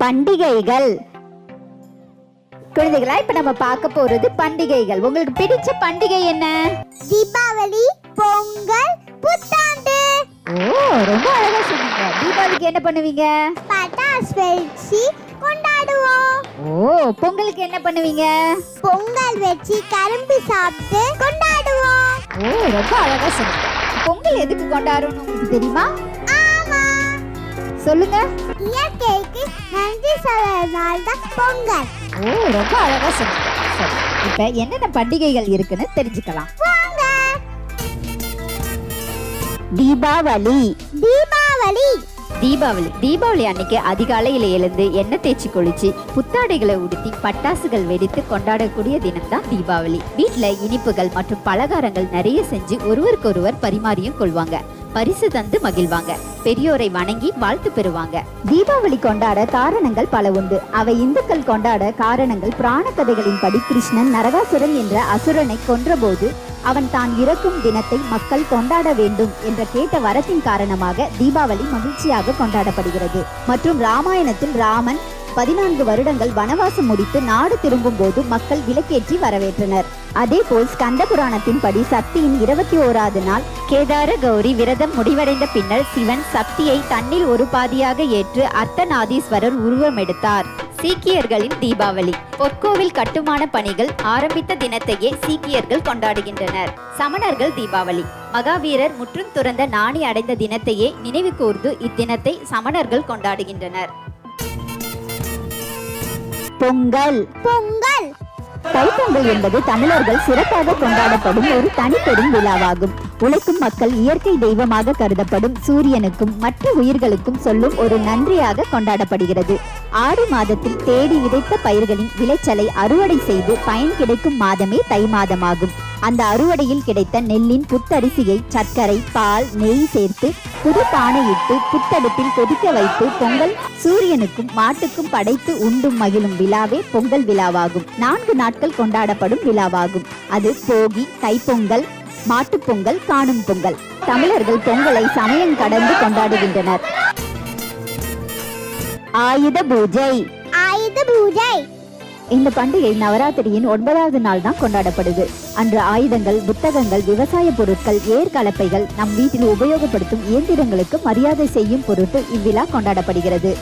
பண்டிகைகள். குழந்தைகளா, இப்ப நம்ம பார்க்க போறது பண்டிகைகள். உங்களுக்கு பிடிச்ச பண்டிகை என்ன? தீபாவளி, பொங்கல், புத்தாண்டு. ஓ, ரொம்ப அழகா சொன்னீங்க. தீபாவளிக்கு என்ன பண்ணுவீங்க? பட்டாசு வெடிச்சு கொண்டாடுவோம். ஓ, பொங்கலுக்கு என்ன பண்ணுவீங்க? பொங்கல் வச்சு கரும்பு சாப்பிட்டு கொண்டாடுவோம். ஓ, ரொம்ப அழகா சொன்னீங்க. பொங்கல் எதுக்கு கொண்டாடணும் உங்களுக்கு தெரியுமா? ஆமா, சொல்லுங்க. இயற்கைக்கு நன்றி சொல்றதுனால தான் பொங்கல். ஓ, ரொம்ப அழகா சொன்னீங்க. சரி, இப்ப என்னென்ன பண்டிகைகள் இருக்குன்னு தெரிஞ்சுக்கலாம். தீபாவளி. தீபாவளி தீபாவளி அன்னைக்கு அதிகாலையில எழுந்து எண்ணெய் தேய்ச்சி குளிச்சு புத்தாடைகளை உடுத்தி பட்டாசுகள் வெடித்து கொண்டாடக்கூடிய தினம் தான் தீபாவளி. வீட்டுல இனிப்புகள் மற்றும் பலகாரங்கள் நிறைய செஞ்சு ஒருவருக்கொருவர் பரிமாறியும் கொள்வாங்க. பரிசு தந்து மகிழ்வாங்க. பெரியோரை வணங்கி வாழ்த்து பெறுவாங்க. தீபாவளி கொண்டாட காரணங்கள் பல உண்டு. அவை இந்துக்கள் கொண்டாட காரணங்கள் புராண கதைகளின்படி கிருஷ்ணன் நரகாசுரன் என்ற அசுரனை கொன்றபோது அவன் தான் இறக்கும் தினத்தை மக்கள் கொண்டாட வேண்டும் என்ற கேட்ட வரத்தின் காரணமாக தீபாவளி மகிழ்ச்சியாக கொண்டாடப்படுகிறது. மற்றும் ராமாயணத்தில் ராமன் 14 வருடங்கள் வனவாசம் முடித்து நாடு திரும்பும் போது மக்கள் விளக்கேற்றி வரவேற்றனர். அதே போல் ஸ்கந்த புராணத்தின் படி சக்தியின் 21வது நாள் கேதார கௌரி விரதம் முடிவடைந்த பின்னர் சிவன் சக்தியை தன்னில் ஒரு பாதியாக ஏற்று அர்த்தநாதீஸ்வரர் உருவம் எடுத்தார். சீக்கியர்களின் தீபாவளி. பொற்கோவில் கட்டுமான பணிகள் ஆரம்பித்த தினத்தையே சீக்கியர்கள் கொண்டாடுகின்றனர். சமணர்கள் தீபாவளி. மகாவீரர் முற்றும் துறந்த நாணி அடைந்த தினத்தையே நினைவு கூர்ந்து இத்தினத்தை சமணர்கள் கொண்டாடுகின்றனர். பொங்கல். தைப்பொங்கல் என்பது தமிழர்கள் சிறப்பாக கொண்டாடப்படும் ஒரு தனிப்பெரும் விழாவாகும். உழைக்கும் மக்கள் இயற்கை தெய்வமாக கருதப்படும் சூரியனுக்கும் மற்ற உயிர்களுக்கும் சொல்லும் ஒரு நன்றியாக கொண்டாடப்படுகிறது. ஆடி மாதத்தில் தேடி விதைத்த பயிர்களின் விளைச்சலை அறுவடை செய்து பயன் கிடைக்கும் மாதமே தை மாதமாகும். அந்த அறுவடையில் கிடைத்த நெல்லின் புத்தரிசியை சர்க்கரை, பால், நெய் சேர்த்து புது பானையிட்டு புத்தடுப்பில் கொதிக்க வைத்து பொங்கல் சூரியனுக்கும் மாட்டுக்கும் படைத்து உண்டும் மகிழும் விழாவே பொங்கல் விழாவாகும். 4 நாட்கள் கொண்டாடப்படும் விழாவாகும். அது போகி, தைப்பொங்கல், மாட்டுப்பொங்கல், காணும் பொங்கல். தமிழர்கள் பொங்கலை சமயம் கடந்து கொண்டாடுகின்றனர். ஆயுத பூஜை. இந்த பண்டிகை நவராத்திரியின் 9வது நாள் தான் கொண்டாடப்படுது. அன்று ஆயுதங்கள், புத்தகங்கள், விவசாய பொருட்கள், ஏற்கலப்பைகள், நம் வீட்டில் உபயோகப்படுத்தும் இயந்திரங்களுக்கு மரியாதை செய்யும் பொருட்டு இவ்விழா கொண்டாடப்படுகிறது.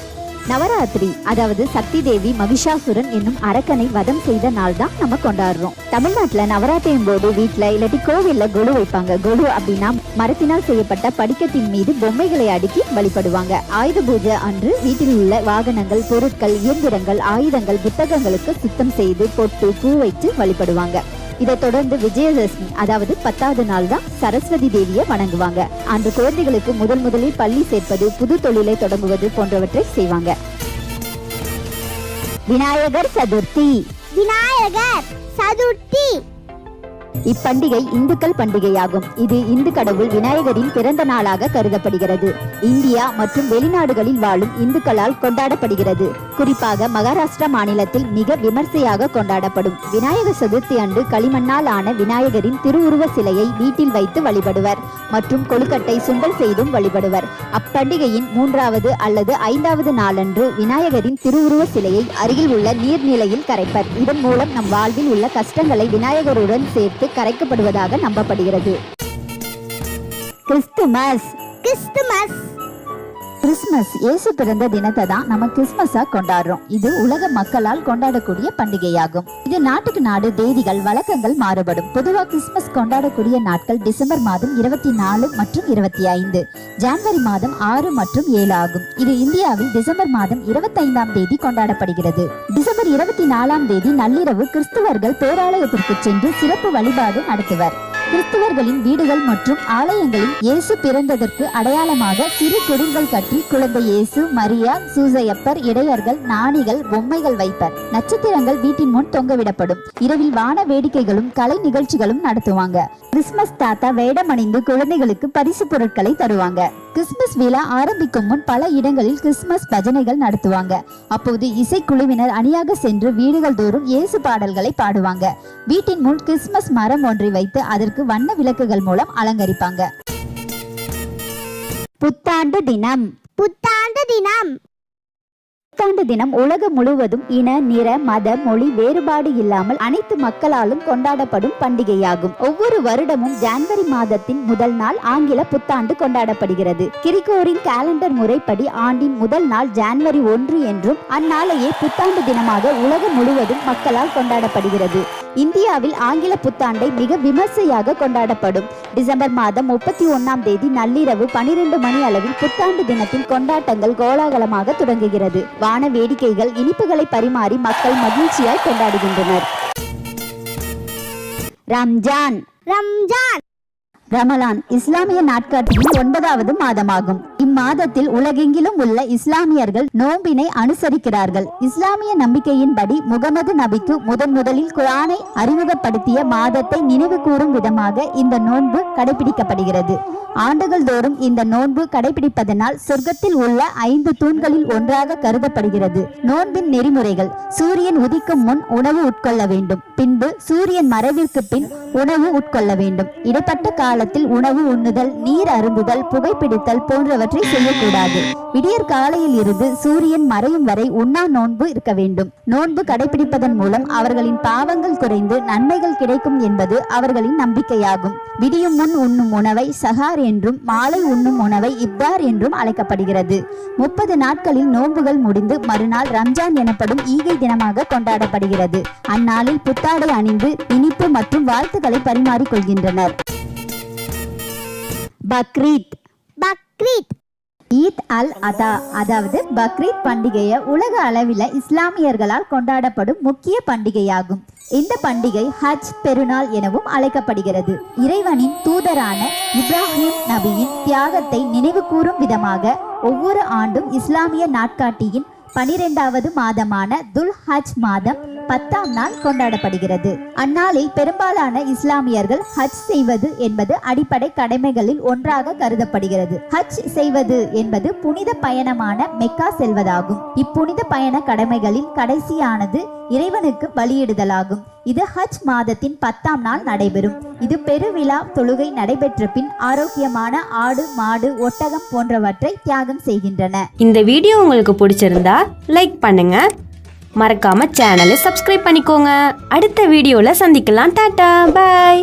நவராத்திரி, அதாவது சக்தி தேவி மகிஷாசுரன் என்னும் அரக்கனை வதம் செய்த நாள் தான் நம்ம கொண்டாடுறோம். தமிழ்நாட்டுல நவராத்திரியின் போது வீட்டுல இல்லாட்டி கோவில்ல கொலு வைப்பாங்க. கொலு அப்படின்னா மரத்தினால் செய்யப்பட்ட படிக்கட்டின் மீது பொம்மைகளை அடுக்கி வழிபடுவாங்க. ஆயுத பூஜை அன்று வீட்டில் உள்ள வாகனங்கள், பொருட்கள், இயந்திரங்கள், ஆயுதங்கள், புத்தகங்களுக்கு சுத்தம் செய்து பொட்டு, பூ வைத்து வழிபடுவாங்க. இதை தொடர்ந்து விஜயதசமி, அதாவது 10வது நாள் தான் சரஸ்வதி தேவியை வணங்குவாங்க. அந்த குழந்தைகளுக்கு முதலில் பள்ளி சேர்ப்பது, புது தொழிலை தொடங்குவது போன்றவற்றை செய்வாங்க. விநாயகர் சதுர்த்தி. இப்பண்டிகை இந்துக்கள் பண்டிகையாகும். இது இந்து கடவுள் விநாயகரின் பிறந்த நாளாக கருதப்படுகிறது. இந்தியா மற்றும் வெளிநாடுகளில் வாழும் இந்துக்களால் கொண்டாடப்படுகிறது. குறிப்பாக மகாராஷ்டிரா மாநிலத்தில் மிக விமர்சையாக கொண்டாடப்படும். விநாயகர் சதுர்த்தி அன்று களிமண்ணால் ஆன விநாயகரின் திருவுருவ சிலையை வீட்டில் வைத்து வழிபடுவர் மற்றும் கொழுக்கட்டை, சுண்டல் செய்தும் வழிபடுவர். அப்பண்டிகையின் 3வது அல்லது 5வது நாளன்று விநாயகரின் திருவுருவ சிலையை அருகில் உள்ள நீர்நிலையில் கரைப்பர். இதன் மூலம் நம் வாழ்வில் உள்ள கஷ்டங்களை விநாயகருடன் சேர்த்து கரைக்கப்படுவதாக நம்பப்படுகிறது. கிறிஸ்துமஸ். இயேசு பிறந்த தினத்தை தான் நம்ம கிறிஸ்துமஸா கொண்டாடுறோம். இது உலக மக்களால் கொண்டாடக்கூடிய பண்டிகையாகும். இது நாட்டுக்கு நாடு தேதிகள், வழக்கங்கள் மாறுபடும். பொதுவா கிறிஸ்துமஸ் கொண்டாடக்கூடிய நாட்கள் டிசம்பர் மாதம் 24 மற்றும் 25, ஜனவரி மாதம் 6 மற்றும் 7 ஆகும். இது இந்தியாவில் டிசம்பர் மாதம் 25ஆம் தேதி கொண்டாடப்படுகிறது. டிசம்பர் 24ஆம் தேதி நள்ளிரவு கிறிஸ்துவர்கள் பேராலயத்திற்கு சென்று சிறப்பு வழிபாடு நடத்துவர். கிறிஸ்துவர்களின் வீடுகள் மற்றும் ஆலயங்களில் இயேசு பிறந்ததற்கு அடையாளமாக சிறு குடில்கள் கட்டி குழந்தை இயேசு, மரியா, சூசையப்பர், இடையர்கள், நாணிகள், பொம்மைகள் வைப்பர். நட்சத்திரங்கள் வீட்டின் முன் தொங்கவிடப்படும். இரவில் வான வேடிக்கைகளும் கலை நிகழ்ச்சிகளும் நடத்துவாங்க. கிறிஸ்துமஸ் தாத்தா வேடமணிந்து குழந்தைகளுக்கு பரிசு பொருட்களை தருவாங்க. கிறிஸ்துமஸ் விழா ஆரம்பிக்கும் முன் பல இடங்களில் கிறிஸ்துமஸ் பஜனைகள் நடத்துவாங்க. அப்போது இசைக்குழுவினர் அணியாக சென்று வீடுகள் தோறும் இயேசு பாடல்களை பாடுவாங்க. வீட்டின் முன் கிறிஸ்துமஸ் மரம் ஒன்றை வைத்து அதற்கு வண்ண விளக்குகள் மூலம் அலங்கரிப்பாங்க. புத்தாண்டு தினம். புத்தாண்டு தினம் உலகம் முழுவதும் இன நிற மத மொழி வேறுபாடு இல்லாமல் அனைத்து மக்களாலும் கொண்டாடப்படும் பண்டிகையாகும். ஒவ்வொரு வருடமும் ஜனவரி மாதத்தின் முதல் நாள் ஆங்கில புத்தாண்டு கொண்டாடப்படுகிறது. கிரிகோரின் கேலண்டர் முறைப்படி ஆண்டின் முதல் நாள் ஜனவரி 1 என்றும் அந்நாளையே புத்தாண்டு தினமாக உலகம் முழுவதும் மக்களால் கொண்டாடப்படுகிறது. இந்தியாவில் ஆங்கில புத்தாண்டை மிக விமர்சையாக கொண்டாடப்படும். டிசம்பர் மாதம் 31ஆம் தேதி நள்ளிரவு 12 மணி அளவில் புத்தாண்டு தினத்தின் கொண்டாட்டங்கள் கோலாகலமாக தொடங்குகிறது. வான வேடிக்கைகள் இனிப்புகளை பரிமாறி மக்கள் மகிழ்ச்சியாய் கொண்டாடுகின்றனர். ரம்ஜான் ரமலான் இஸ்லாமிய நாட்காட்டியின் 9வது மாதமாகும். இம்மாதத்தில் உலகெங்கிலும் உள்ள இஸ்லாமியர்கள் நோம்பினை அனுசரிக்கிறார்கள். இஸ்லாமிய நம்பிக்கையின்படி முகமது நபிக்கு முதலில் குர்ஆனை அறிமுகப்படுத்திய மாதத்தை நினைவு கூறும் விதமாக இந்த நோன்பு கடைபிடிக்கப்படுகிறது. ஆண்டுகள் தோறும் இந்த நோன்பு கடைபிடிப்பதனால் சொர்க்கத்தில் உள்ள 5 தூண்களில் ஒன்றாக கருதப்படுகிறது. நோன்பின் நெறிமுறைகள்: சூரியன் உதிக்கும் முன் உணவு உட்கொள்ள வேண்டும். பின்பு சூரியன் மறைவிற்கு பின் உணவு உட்கொள்ள வேண்டும். இடைப்பட்ட காலத்தில் உணவு உண்ணுதல், நீர் அருந்துதல், புகைப்பிடித்தல் போன்றவற்றை செய்யக்கூடாது. விடியற் காலையில் இருந்து சூரியன் மறையும் வரை உண்ணா நோன்பு இருக்க வேண்டும். நோன்பு கடைபிடிப்பதன் மூலம் அவர்களின் பாவங்கள் குறைந்து நன்மைகள் கிடைக்கும் என்பது அவர்களின் நம்பிக்கையாகும். விடியும் முன் உண்ணும் உணவை சஹார் என்றும் மாலை உண்ணும் உணவை இப்தார் என்றும் அழைக்கப்படுகிறது. 30 நாட்களில் நோன்புகள் முடிந்து மறுநாள் ரம்ஜான் எனப்படும் ஈகை தினமாக கொண்டாடப்படுகிறது. அந்நாளில் புத்தாடை அணிந்து இனிப்பு மற்றும் வாழ்த்துக்களை பரிமாறிக்கொள்கின்றனர். பக்ரீத் ஈத் அல் அதா அதாவது பக்ரீத் பண்டிகையை உலக அளவில் இஸ்லாமியர்களால் கொண்டாடப்படும் முக்கிய பண்டிகையாகும். இந்த பண்டிகை ஹஜ் பெருநாள் எனவும் அழைக்கப்படுகிறது. இறைவனின் தூதரான இப்ராஹிம் நபியின் தியாகத்தை நினைவு கூறும் விதமாக ஒவ்வொரு ஆண்டும் இஸ்லாமிய நாட்காட்டியின் 12வது மாதமான துல் ஹஜ் மாதம் 10ஆம் நாள் கொண்டாடப்படுகிறது. அந்நாளில் பெரும்பாலான இஸ்லாமியர்கள் ஹஜ் செய்வது என்பது அடிப்படை கடமைகளில் ஒன்றாக கருதப்படுகிறது. ஹஜ் செய்வது என்பது புனித பயணமான மெக்கா செல்வதாகும். இப்புனித பயண கடமைகளில் கடைசியானது இறைவனுக்கு பலியிடுதலாகும். இது ஹஜ் மாதத்தின் 10ஆம் நாள் நடைபெறும். இது பெருவிழா தொழுகை நடைபெற்ற பின் ஆரோக்கியமான ஆடு, மாடு, ஒட்டகம் போன்றவற்றை தியாகம் செய்கின்றன. இந்த வீடியோ உங்களுக்கு பிடிச்சிருந்தா லைக் பண்ணுங்க, மறக்காம சேனலை சப்ஸ்கிரைப் பண்ணிக்கோங்க. அடுத்த வீடியோல சந்திக்கலாம். டாடா, பை.